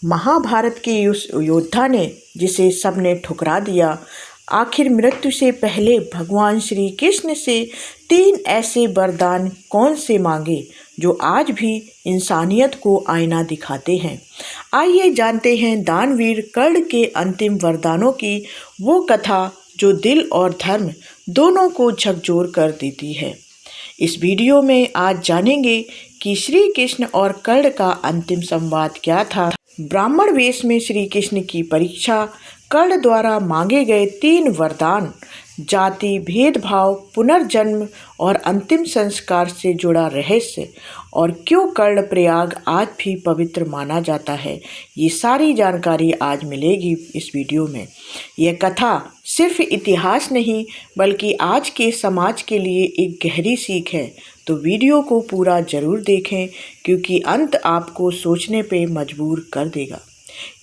महाभारत के उस योद्धा ने जिसे सबने ठुकरा दिया, आखिर मृत्यु से पहले भगवान श्री कृष्ण से 3 ऐसे वरदान कौन से मांगे जो आज भी इंसानियत को आईना दिखाते हैं। आइए जानते हैं दानवीर कर्ण के अंतिम वरदानों की वो कथा जो दिल और धर्म दोनों को झकझोर कर देती है। इस वीडियो में आज जानेंगे कि श्री कृष्ण और कर्ण का अंतिम संवाद क्या था। ब्राह्मण वेश में श्री कृष्ण की परीक्षा, कर्ण द्वारा मांगे गए 3 वरदान, जाति भेदभाव, पुनर्जन्म और अंतिम संस्कार से जुड़ा रहस्य, और क्यों कर्णप्रयाग आज भी पवित्र माना जाता है। ये सारी जानकारी आज मिलेगी इस वीडियो में। यह कथा सिर्फ इतिहास नहीं बल्कि आज के समाज के लिए एक गहरी सीख है। तो वीडियो को पूरा ज़रूर देखें क्योंकि अंत आपको सोचने पे मजबूर कर देगा।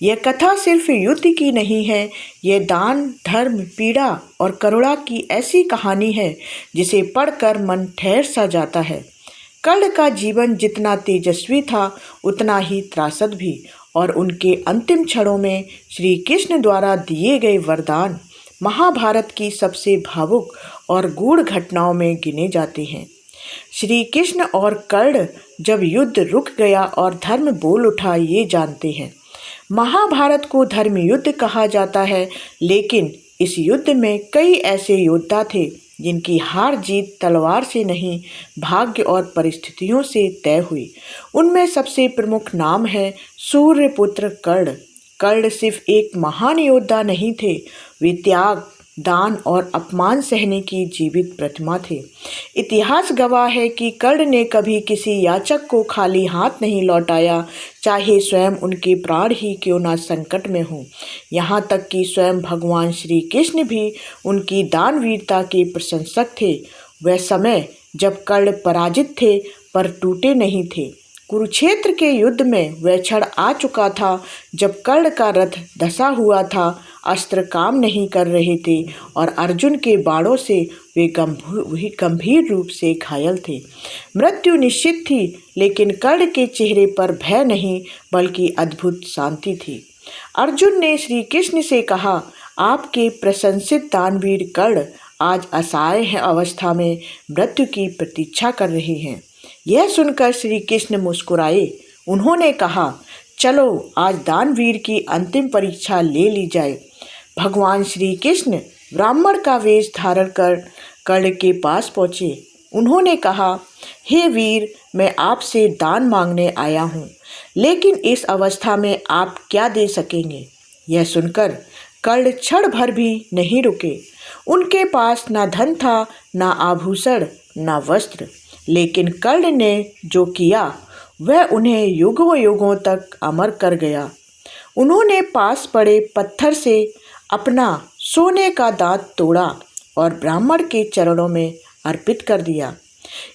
यह कथा सिर्फ युद्ध की नहीं है, यह दान, धर्म, पीड़ा और करुणा की ऐसी कहानी है जिसे पढ़कर मन ठहर सा जाता है। कर्ण का जीवन जितना तेजस्वी था उतना ही त्रासद भी, और उनके अंतिम क्षणों में श्री कृष्ण द्वारा दिए गए वरदान महाभारत की सबसे भावुक और गूढ़ घटनाओं में गिने जाते हैं। श्री कृष्ण और कर्ण जब युद्ध रुक गया और धर्म बोल उठा, ये जानते हैं। महाभारत को धर्म युद्ध कहा जाता है, लेकिन इस युद्ध में कई ऐसे योद्धा थे जिनकी हार जीत तलवार से नहीं, भाग्य और परिस्थितियों से तय हुई। उनमें सबसे प्रमुख नाम है सूर्यपुत्र कर्ण। कर्ण सिर्फ एक महान योद्धा नहीं थे, वे त्याग, दान और अपमान सहने की जीवित प्रतिमा थे। इतिहास गवाह है कि कर्ण ने कभी किसी याचक को खाली हाथ नहीं लौटाया, चाहे स्वयं उनके प्राण ही क्यों ना संकट में हों। यहाँ तक कि स्वयं भगवान श्री कृष्ण भी उनकी दानवीरता के प्रशंसक थे। वह समय जब कर्ण पराजित थे पर टूटे नहीं थे। कुरुक्षेत्र के युद्ध में वह क्षण आ चुका था जब कर्ण का रथ धंसा हुआ था, अस्त्र काम नहीं कर रहे थे और अर्जुन के बाणों से वे गंभीर रूप से घायल थे। मृत्यु निश्चित थी, लेकिन कर्ण के चेहरे पर भय नहीं बल्कि अद्भुत शांति थी। अर्जुन ने श्री कृष्ण से कहा, आपके प्रशंसित दानवीर कर्ण आज असहाय अवस्था में मृत्यु की प्रतीक्षा कर रहे हैं। यह सुनकर श्री कृष्ण मुस्कुराए। उन्होंने कहा, चलो आज दानवीर की अंतिम परीक्षा ले ली जाए। भगवान श्री कृष्ण ब्राह्मण का वेश धारण कर कर्ण के पास पहुँचे। उन्होंने कहा, हे वीर, मैं आपसे दान मांगने आया हूँ, लेकिन इस अवस्था में आप क्या दे सकेंगे। यह सुनकर कर्ण क्षण भर भी नहीं रुके। उनके पास ना धन था, ना आभूषण, ना वस्त्र, लेकिन कर्ण ने जो किया वह उन्हें युगों युगों तक अमर कर गया। उन्होंने पास पड़े पत्थर से अपना सोने का दांत तोड़ा और ब्राह्मण के चरणों में अर्पित कर दिया।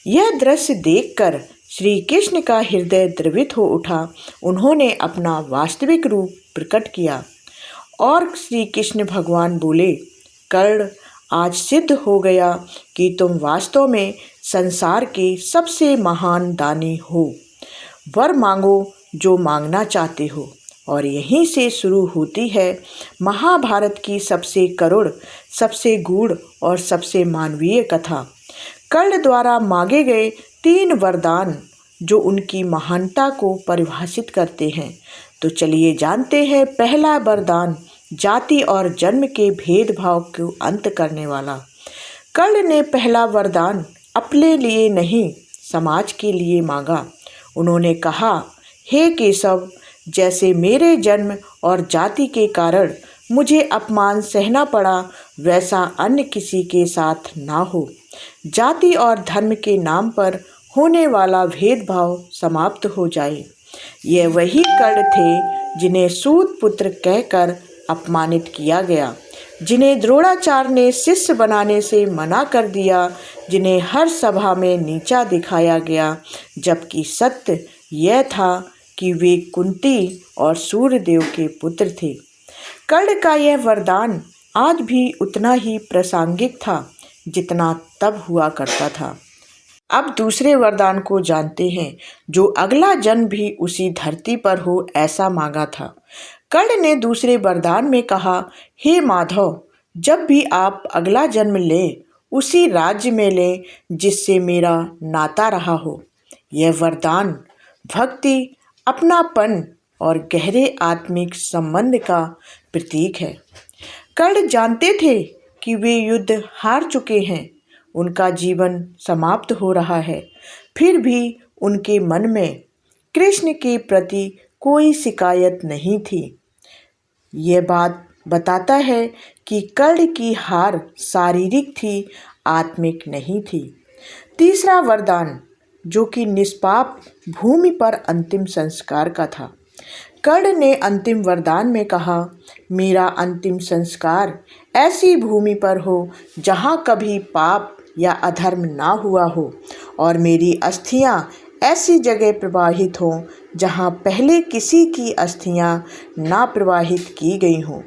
यह दृश्य देखकर श्री कृष्ण का हृदय द्रवित हो उठा। उन्होंने अपना वास्तविक रूप प्रकट किया और श्री कृष्ण भगवान बोले, कर्ण, आज सिद्ध हो गया कि तुम वास्तव में संसार के सबसे महान दानी हो। वर मांगो जो मांगना चाहते हो। और यहीं से शुरू होती है महाभारत की सबसे करुण, सबसे गूढ़ और सबसे मानवीय कथा। कर्ण द्वारा मांगे गए 3 वरदान जो उनकी महानता को परिभाषित करते हैं। तो चलिए जानते हैं पहला वरदान, जाति और जन्म के भेदभाव को अंत करने वाला। कर्ण ने पहला वरदान अपने लिए नहीं, समाज के लिए मांगा। उन्होंने कहा, हे केशव, जैसे मेरे जन्म और जाति के कारण मुझे अपमान सहना पड़ा, वैसा अन्य किसी के साथ ना हो। जाति और धर्म के नाम पर होने वाला भेदभाव समाप्त हो जाए। यह वही कर्ण थे जिन्हें सूत पुत्र कहकर अपमानित किया गया, जिन्हें द्रोणाचार्य ने शिष्य बनाने से मना कर दिया, जिन्हें हर सभा में नीचा दिखाया गया, जबकि सत्य यह था कि वे कुंती और सूर्यदेव के पुत्र थे। कर्ण का यह वरदान आज भी उतना ही प्रासंगिक था जितना तब हुआ करता था। अब दूसरे वरदान को जानते हैं, जो अगला जन्म भी उसी धरती पर हो ऐसा मांगा था। कर्ण ने दूसरे वरदान में कहा, हे माधव, जब भी आप अगला जन्म लें उसी राज्य में लें जिससे मेरा नाता रहा हो। यह वरदान भक्ति, अपनापन और गहरे आत्मिक संबंध का प्रतीक है। कर्ण जानते थे कि वे युद्ध हार चुके हैं, उनका जीवन समाप्त हो रहा है, फिर भी उनके मन में कृष्ण के प्रति कोई शिकायत नहीं थी। यह बात बताता है कि कर्ण की हार शारीरिक थी, आत्मिक नहीं थी। तीसरा वरदान, जो कि निष्पाप भूमि पर अंतिम संस्कार का था। कर्ण ने अंतिम वरदान में कहा, मेरा अंतिम संस्कार ऐसी भूमि पर हो जहाँ कभी पाप या अधर्म ना हुआ हो, और मेरी अस्थियाँ ऐसी जगह प्रवाहित हों जहाँ पहले किसी की अस्थियाँ ना प्रवाहित की गई हों।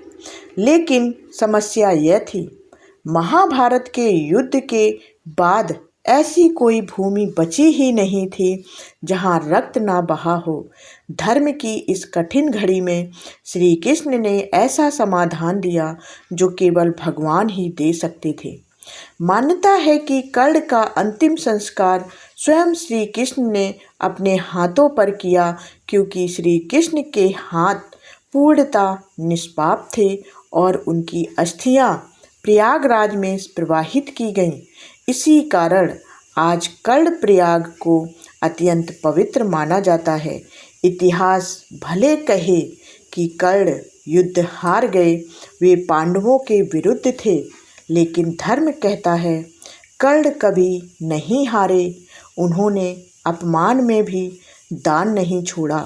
लेकिन समस्या यह थी, महाभारत के युद्ध के बाद ऐसी कोई भूमि बची ही नहीं थी जहाँ रक्त ना बहा हो। धर्म की इस कठिन घड़ी में श्री कृष्ण ने ऐसा समाधान दिया जो केवल भगवान ही दे सकते थे। मान्यता है कि कर्ण का अंतिम संस्कार स्वयं श्री कृष्ण ने अपने हाथों पर किया, क्योंकि श्री कृष्ण के हाथ पूर्णतः निष्पाप थे और उनकी अस्थियां प्रयागराज में प्रवाहित की गईं। इसी कारण आज कर्णप्रयाग को अत्यंत पवित्र माना जाता है। इतिहास भले कहे कि कर्ण युद्ध हार गए, वे पांडवों के विरुद्ध थे, लेकिन धर्म कहता है कर्ण कभी नहीं हारे। उन्होंने अपमान में भी दान नहीं छोड़ा,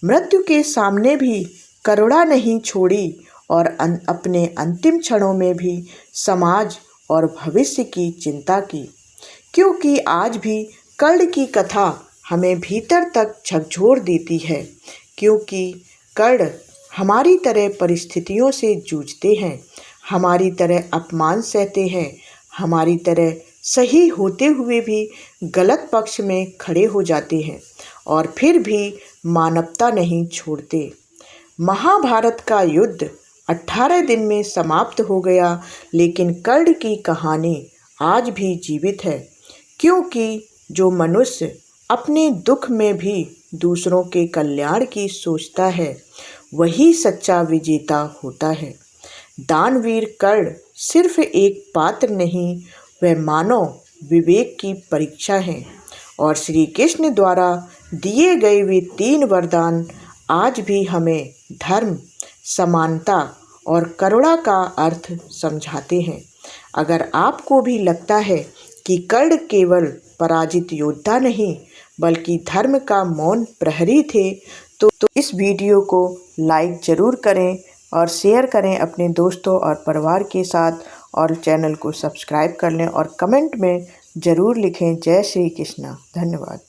मृत्यु के सामने भी करुणा नहीं छोड़ी, और अपने अंतिम क्षणों में भी समाज और भविष्य की चिंता की। क्योंकि आज भी कर्ण की कथा हमें भीतर तक झकझोर देती है, क्योंकि कर्ण हमारी तरह परिस्थितियों से जूझते हैं, हमारी तरह अपमान सहते हैं, हमारी तरह सही होते हुए भी गलत पक्ष में खड़े हो जाते हैं, और फिर भी मानवता नहीं छोड़ते। महाभारत का युद्ध 18 दिन में समाप्त हो गया, लेकिन कर्ण की कहानी आज भी जीवित है, क्योंकि जो मनुष्य अपने दुख में भी दूसरों के कल्याण की सोचता है, वही सच्चा विजेता होता है। दानवीर कर्ण सिर्फ एक पात्र नहीं, वह मानव विवेक की परीक्षा है, और श्री कृष्ण द्वारा दिए गए वे 3 वरदान आज भी हमें धर्म, समानता और करुणा का अर्थ समझाते हैं। अगर आपको भी लगता है कि कर्ण केवल पराजित योद्धा नहीं, बल्कि धर्म का मौन प्रहरी थे, तो इस वीडियो को लाइक ज़रूर करें और शेयर करें अपने दोस्तों और परिवार के साथ, और चैनल को सब्सक्राइब कर लें और कमेंट में ज़रूर लिखें जय श्री कृष्ण। धन्यवाद।